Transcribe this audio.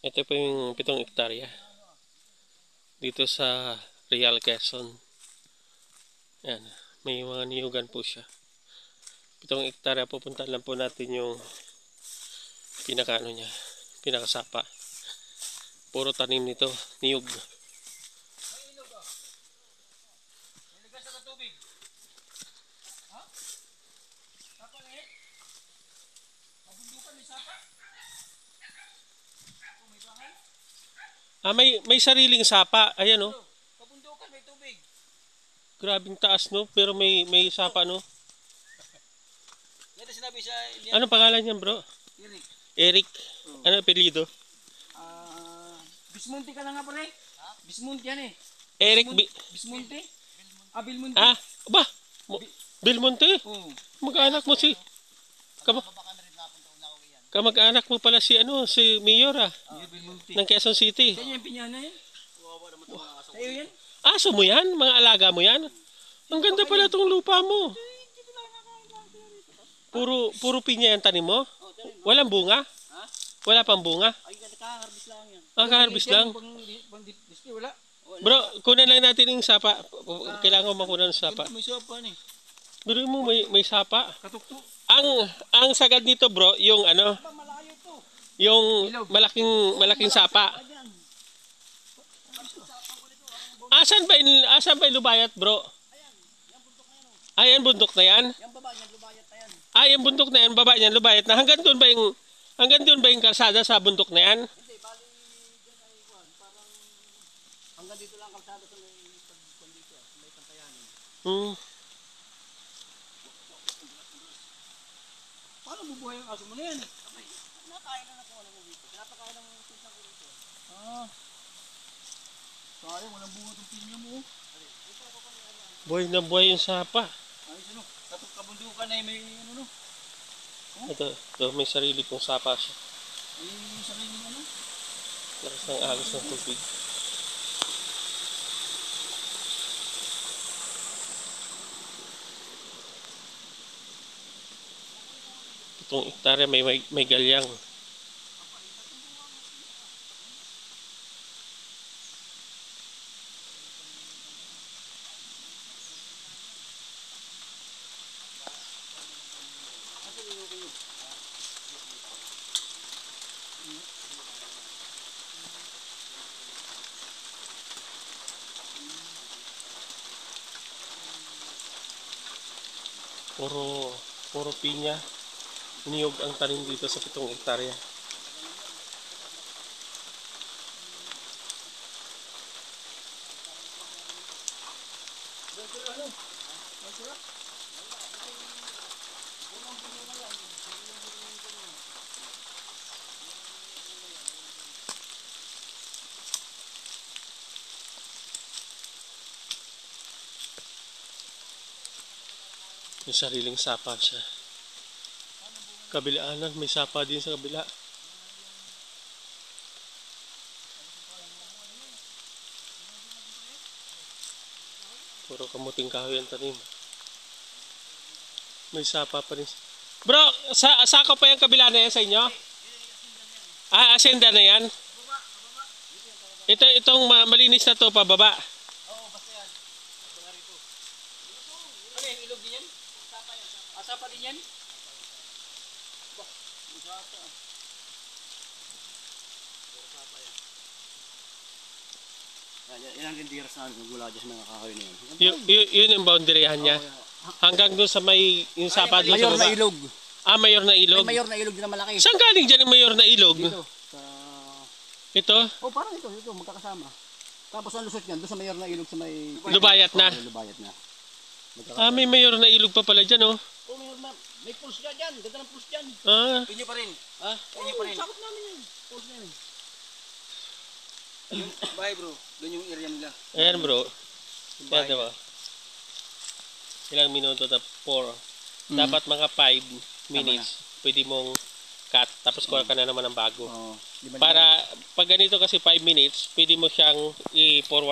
Ito po yung 7 hektarya dito sa Real Quezon. Yan, may mga niyugan po siya. 7 hektarya, pupunta lang po natin yung pinakaano niya, pinakasapa. Puro tanim nito, niyug. May sariling sapa. Ayan oh. Kabundukan may tubig. Grabing taas no, pero may sapa no. Yan ang sinabi sa Ano pangalan niyan, bro? Eric. Eric. Ano apelyido? Bismunti ka na nga pare. Bismunti yan eh. Eric Bismunti? Bilmunti. Ba? Bilmonte? Oo. Mag-anak mo si Kamag-anak mo pala si si Mayor Bilmunti. ng Quezon City. Yan yung pinyana yan. Sa'yo yan? Aso mo yan? Mga alaga mo yan? Ang ganda pala itong lupa mo. Puro pinya yung tanim mo? Walang bunga? Wala pang bunga? Ay, kaka-harvest lang yan. Kaka-harvest lang? Pang-display, wala. Bro, kunan lang natin yung sapa. Kailangan ko makunan ng sapa. May sopa ni. Bro mo may sapa. Katukto. Ang sagad nito, bro, yung Malayo to. yung malaking sapa. Asan ba yung lubayat, bro? Ayan, bundok na yan. Yung baba niyan, lubayat na yan. Yung bundok na yan, baba niyan, lubayat na. Hanggang doon ba yung kalsada sa bundok na yan? Hindi, bali dyan ay kuhan. Parang hanggang dito lang kalsada sa may pagkuhan dito. May Pantayanin. Paano bubuhay ang aso mo na yan? Nakain na nakuha mo dito. Pinapakain ng pinsang ko dito. Sayang, walang bunga itong pinya mo. Buhay na buhay yung sapa. Ayos ano, kabundukan na may ano no? Ito, may sarili kong sapa siya. May sarili ano? Lakas ng agos ng tubig. Itong hektarya may galyang. Puro pinya. Niyog ang tanim dito sa 7 hektarya. May sariling sapa siya. Kabilaanan, may sapa din sa kabila. Puro kamuting kahoy ang tanim. May sapa pa rin. Bro, sako pa yung kabila na yan sa inyo? Asyenda na yan? Itong malinis na to pababa. Oo, basta yan. Basta rito. Ano yung ilog din yan? Sapa yan. Sapa din yan? Bah, sapa. Sapa yan. Yan ang gandiras na gula dyan sa mga kahoy na yan. Yun yung boundaryhan niya. Hanggang doon sa may yung sapa doon sa baba. Mayor na ilog. Mayor na ilog. May mayor na ilog din na malaki. Saan galing dyan yung mayor na ilog? Dito. Ito? Parang ito, magkakasama. Tapos ang lusot niyan, doon sa mayor na ilog sa may... Lubayat na? Lubayat na. May mayor na ilog pa pala dyan, oh. Mayor na. May pulse dyan. Ganda ng pulse dyan. Inyo pa rin. Inyo pa rin. Sakot namin yan. Pulse na yun. Bye bro. Doon yung area nila. Ayan bro. Yan diba? Ilang minuto na 4. Dapat mga 5 minutes. Pwede mong cut. Tapos kuha ka na naman ng bago. Para pag ganito kasi 5 minutes, pwede mo siyang i-forward.